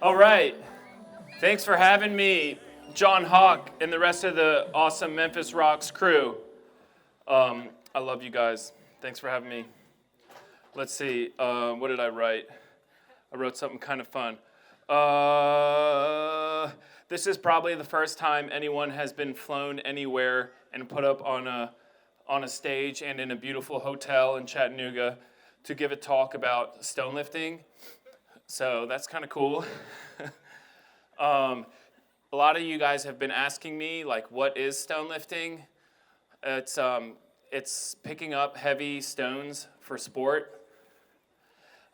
All right. Thanks for having me, John Hawk, and the rest of the awesome Memphis Rocks crew. I love you guys. Thanks for having me. Let's see. What did I write? I wrote something kind of fun. This is probably the first time anyone has been flown anywhere and put up on a stage and in a beautiful hotel in Chattanooga to give a talk about stone lifting. So that's kind of cool. A lot of you guys have been asking me, like, what is stone lifting? It's picking up heavy stones for sport.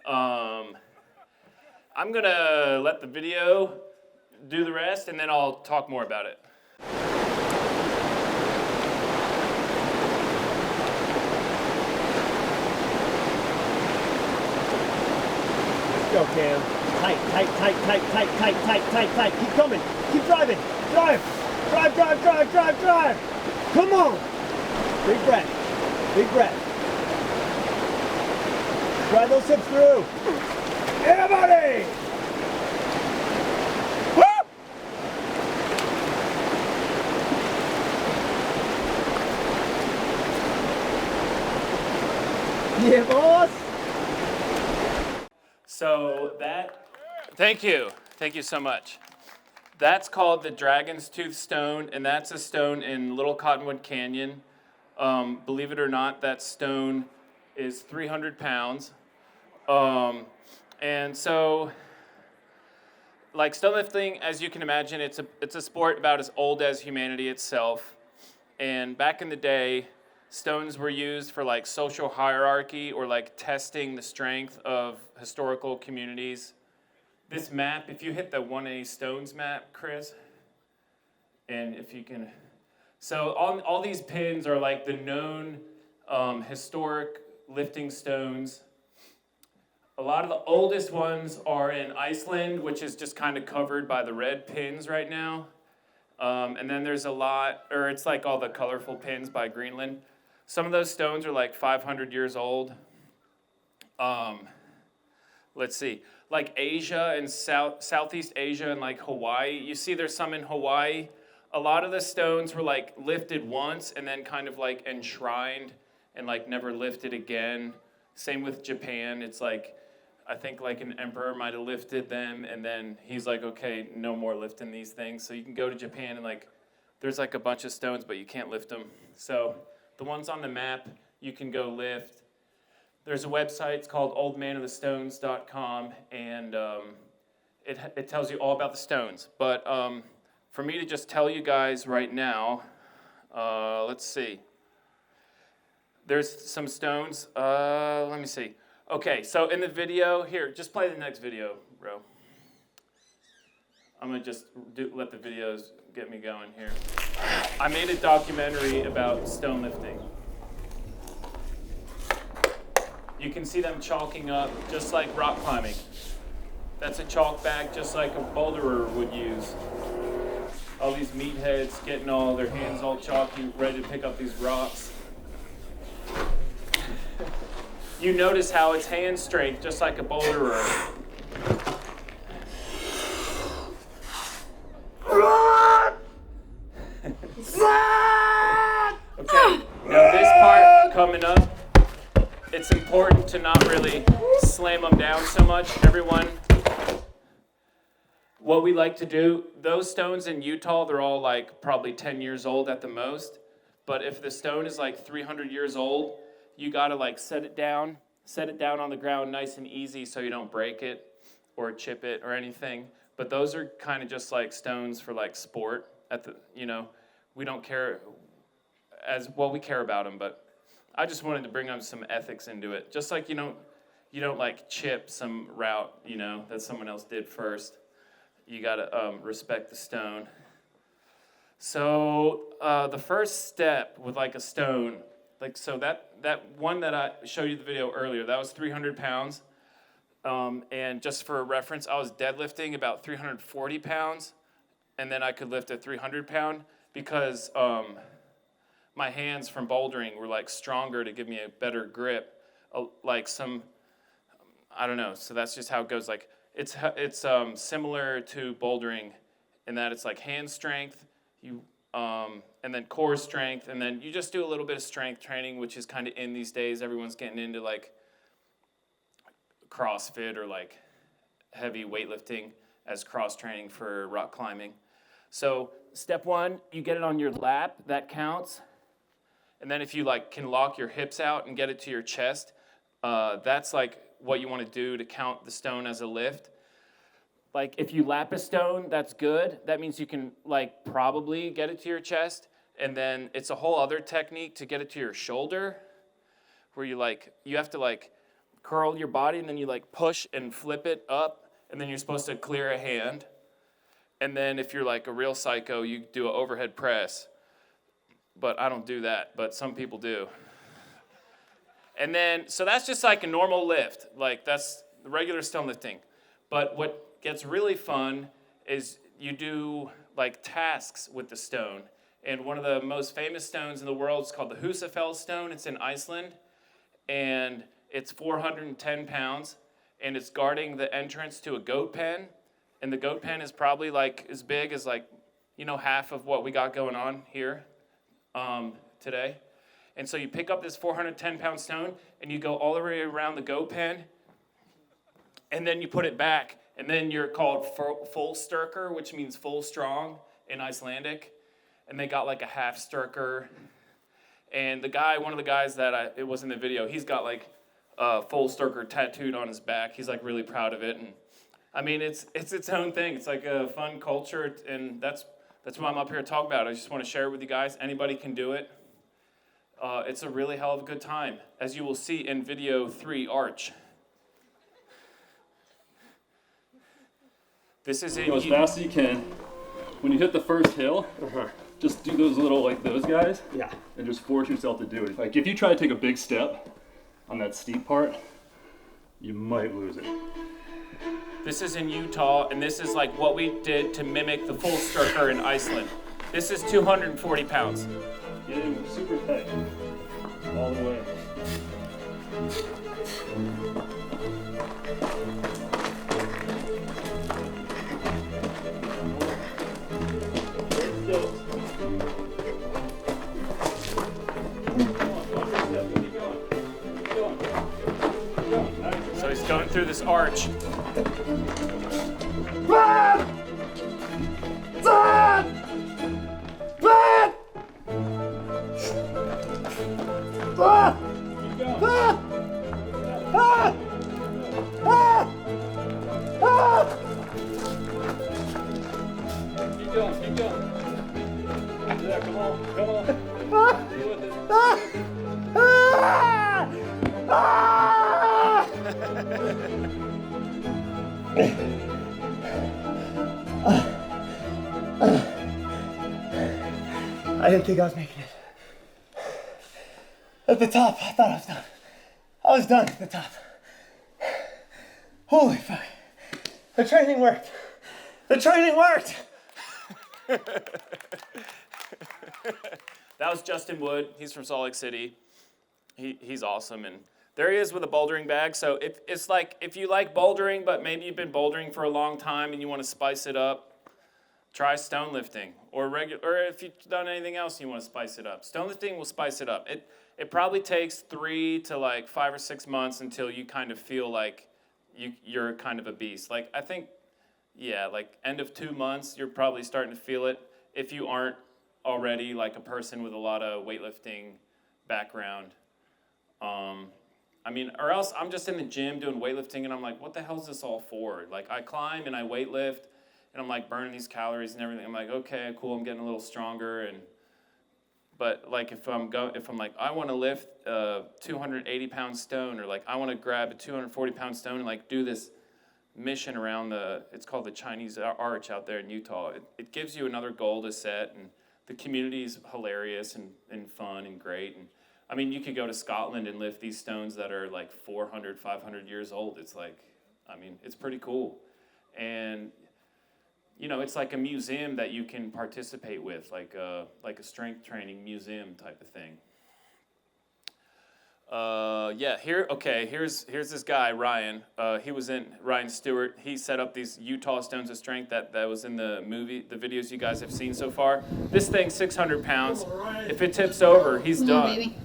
I'm gonna let the video do the rest, and then I'll talk more about it. Go, Cam. Tight. Keep coming. Keep driving. Drive. Come on. Big breath. Drive those hips through. Yeah, buddy. Woo! Yeah, boss. So thank you so much. That's called the Dragon's Tooth Stone, and that's a stone in Little Cottonwood Canyon. Believe it or not, that stone is 300 pounds. And so, like stone lifting, as you can imagine, it's a sport about as old as humanity itself. And back in the day, stones were used for like social hierarchy or like testing the strength of historical communities. This map, if you hit the 1A stones map, Chris, and if you can, so all these pins are like the known historic lifting stones. A lot of the oldest ones are in Iceland, which is just kind of covered by the red pins right now. And then there's a lot, or it's like all the colorful pins by Greenland. Some of those stones are like 500 years old. Let's see, like Asia and Southeast Asia and like Hawaii. You see there's some in Hawaii. A lot of the stones were like lifted once and then kind of like enshrined and like never lifted again. Same with Japan. It's like, I think like an emperor might have lifted them and then he's like, okay, no more lifting these things. So you can go to Japan and like, there's like a bunch of stones, but you can't lift them. So the ones on the map, you can go lift. There's a website, it's called oldmanofthestones.com, and it tells you all about the stones. But for me to just tell you guys right now, let's see. There's some stones. Let me see. Okay, so in the video, here, just play the next video, bro. I'm going to just let the videos get me going here. I made a documentary about stone lifting. You can see them chalking up just like rock climbing. That's a chalk bag just like a boulderer would use. All these meatheads getting all their hands all chalky, ready to pick up these rocks. You notice how it's hand strength just like a boulderer. Okay, now this part coming up, it's important to not really slam them down so much. Everyone, what we like to do, those stones in Utah, they're all like probably 10 years old at the most. But if the stone is like 300 years old, you gotta like set it down on the ground nice and easy so you don't break it or chip it or anything. But those are kind of just like stones for like sport. We don't care as well, we care about them, but I just wanted to bring up some ethics into it. Just like you don't like chip some route, that someone else did first. You gotta respect the stone. So the first step with like a stone, that one that I showed you the video earlier, that was 300 pounds. And just for reference, I was deadlifting about 340 pounds, and then I could lift a 300 pound because my hands from bouldering were like stronger to give me a better grip. I don't know. So that's just how it goes. Like it's similar to bouldering in that it's like hand strength, and then core strength, and then you just do a little bit of strength training, which is kind of in these days. Everyone's getting into like CrossFit or like heavy weightlifting as cross training for rock climbing. So step one, you get it on your lap, that counts. And then if you like can lock your hips out and get it to your chest, that's like what you want to do to count the stone as a lift. Like if you lap a stone, that's good. That means you can like probably get it to your chest. And then it's a whole other technique to get it to your shoulder, where you have to like curl your body and then you like push and flip it up, and then you're supposed to clear a hand. And then if you're like a real psycho, you do an overhead press. But I don't do that, but some people do. And then, so that's just like a normal lift. Like that's the regular stone lifting. But what gets really fun is you do like tasks with the stone. And one of the most famous stones in the world is called the Husafell stone. It's in Iceland. And it's 410 pounds. And it's guarding the entrance to a goat pen. And the goat pen is probably like as big as like, half of what we got going on here today. And so you pick up this 410-pound stone, and you go all the way around the goat pen, and then you put it back. And then you're called full styrker, which means full strong in Icelandic. And they got like a half styrker. And one of the guys that it was in the video, he's got like full styrker tattooed on his back. He's like really proud of it. And I mean, it's its own thing. It's like a fun culture, and that's what I'm up here to talk about. I just want to share it with you guys. Anybody can do it. It's a really hell of a good time, as you will see in video 3, Arch. This is Go as fast as you can. When you hit the first hill, just do those little, like those guys. Yeah. And just force yourself to do it. Like if you try to take a big step on that steep part, you might lose it. This is in Utah, and this is like what we did to mimic the full styrker in Iceland. This is 240 pounds. Get in super tight. All the way. So he's going through this arch. Keep going. Yeah, come on. Deal with it. I didn't think I was making it. At the top, I thought I was done. I was done at the top. Holy fuck. The training worked. That was Justin Wood. He's from Salt Lake City. He's awesome, and there he is with a bouldering bag. So if you like bouldering, but maybe you've been bouldering for a long time and you want to spice it up, try stone lifting, or if you've done anything else and you want to spice it up. Stone lifting will spice it up. It probably takes 3 to like 5 or 6 months until you kind of feel like you're kind of a beast. Like I think, like end of 2 months, you're probably starting to feel it if you aren't already like a person with a lot of weightlifting background. Or else I'm just in the gym doing weightlifting and I'm like, what the hell is this all for? Like I climb and I weightlift and I'm like burning these calories and everything. I'm like, okay, cool, I'm getting a little stronger. But like if I'm like, I want to lift a 280-pound stone, or like I want to grab a 240-pound stone and like do this mission around it's called the Chinese Arch out there in Utah. It gives you another goal to set, and the community is hilarious and fun and great. And I mean, you could go to Scotland and lift these stones that are like 400, 500 years old. It's like, it's pretty cool. And, it's like a museum that you can participate with, like a strength training museum type of thing. Yeah, here's this guy, Ryan. He was in, Ryan Stewart. He set up these Utah Stones of Strength that was in the movie, the videos you guys have seen so far. This thing's 600 pounds. If it tips over, he's Come done. on, baby.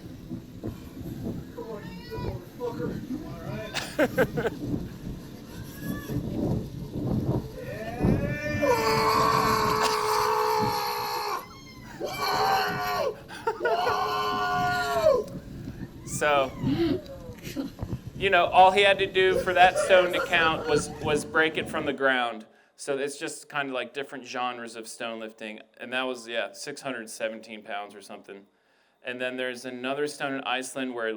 So, all he had to do for that stone to count was break it from the ground. So it's just kind of like different genres of stone lifting. And that was, 617 pounds or something. And then there's another stone in Iceland where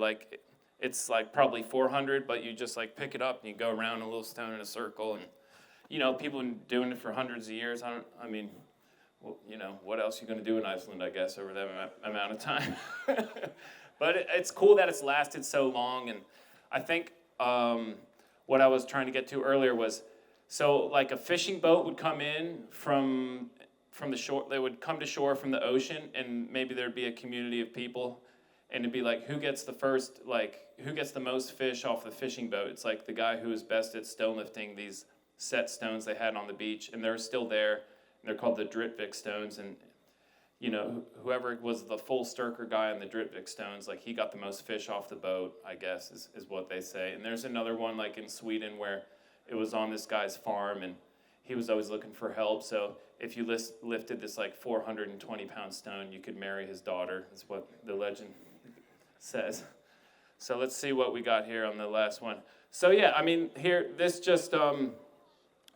it's like probably 400, but you just like pick it up and you go around a little stone in a circle. And, people have been doing it for hundreds of years. What else are you going to do in Iceland, I guess, over that amount of time? But it's cool that it's lasted so long. And I think what I was trying to get to earlier was, so like a fishing boat would come in from the shore. They would come to shore from the ocean, and maybe there'd be a community of people, and it'd be like, who gets the most fish off the fishing boat? It's like the guy who is best at stone lifting these set stones they had on the beach, and they're still there. And they're called the Dritvik stones, and whoever was the full Sturker guy on the Dritvik stones, like he got the most fish off the boat, I guess, is what they say. And there's another one like in Sweden where it was on this guy's farm, and he was always looking for help. So if you lifted this like 420-pound stone, you could marry his daughter. That's what the legend says. So let's see what we got here on the last one. So yeah, here, this just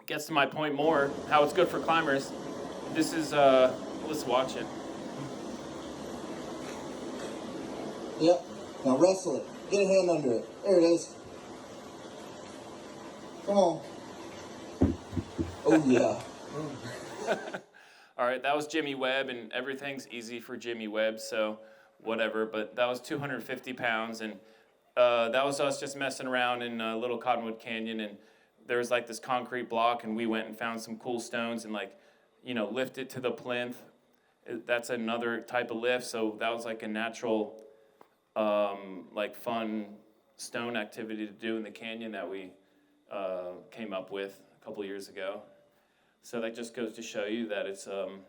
gets to my point more, how it's good for climbers. This is, let's watch it. Yep. Now wrestle it. Get a hand under it. There it is. Come on. Oh, yeah. All right, that was Jimmy Webb, and everything's easy for Jimmy Webb, so whatever. But that was 250 pounds, and that was us just messing around in Little Cottonwood Canyon, and there was like this concrete block, and we went and found some cool stones and lift it to the plinth. That's another type of lift, so that was like a natural, fun stone activity to do in the canyon that we came up with a couple years ago. So that just goes to show you that it's, in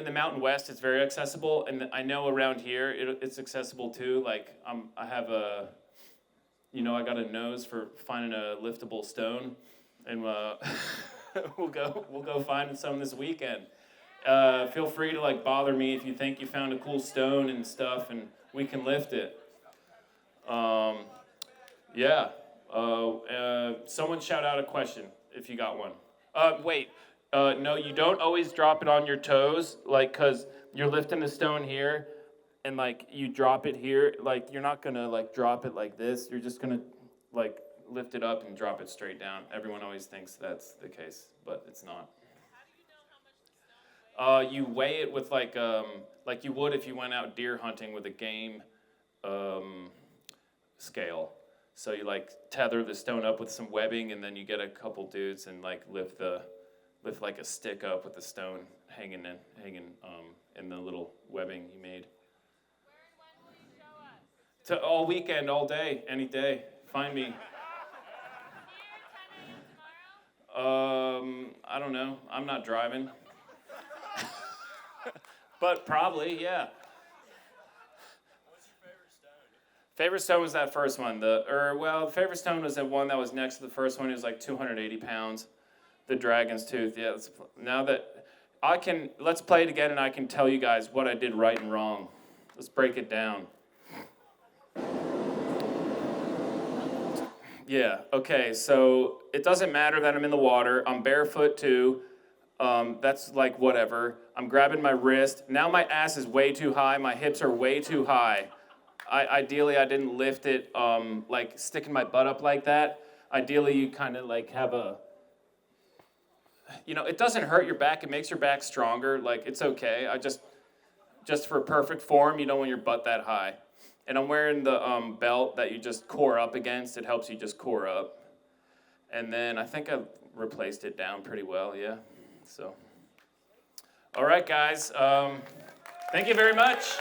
the Mountain West, it's very accessible, and I know around here it's accessible too. I have I got a nose for finding a liftable stone, and we'll go find some this weekend. Feel free to bother me if you think you found a cool stone and stuff, and we can lift it. Someone shout out a question if you got one. No, you don't always drop it on your toes, because you're lifting the stone here, and you drop it here. You're not gonna drop it like this. You're just gonna lift it up and drop it straight down. Everyone always thinks that's the case, but it's not. You weigh it with like you would if you went out deer hunting with a game scale. So you tether the stone up with some webbing, and then you get a couple dudes and lift a stick up with the stone hanging in the little webbing you made. Where and when will you show us? All weekend, all day, any day. Find me. Here, 10 a.m. tomorrow? I don't know. I'm not driving. But probably, yeah. What's your favorite stone? Favorite stone was that first one. The favorite stone was the one that was next to the first one. It was 280 pounds. The Dragon's Tooth. Yeah. Let's play it again, and I can tell you guys what I did right and wrong. Let's break it down. Yeah. Okay. So it doesn't matter that I'm in the water. I'm barefoot too. That's whatever. I'm grabbing my wrist. Now my ass is way too high. My hips are way too high. Ideally, I didn't lift it sticking my butt up like that. Ideally, you kind of have a, it doesn't hurt your back. It makes your back stronger. It's okay. I just for perfect form, you don't want your butt that high. And I'm wearing the belt that you just core up against. It helps you just core up. And then I think I replaced it down pretty well, yeah. So, all right, guys. Thank you very much.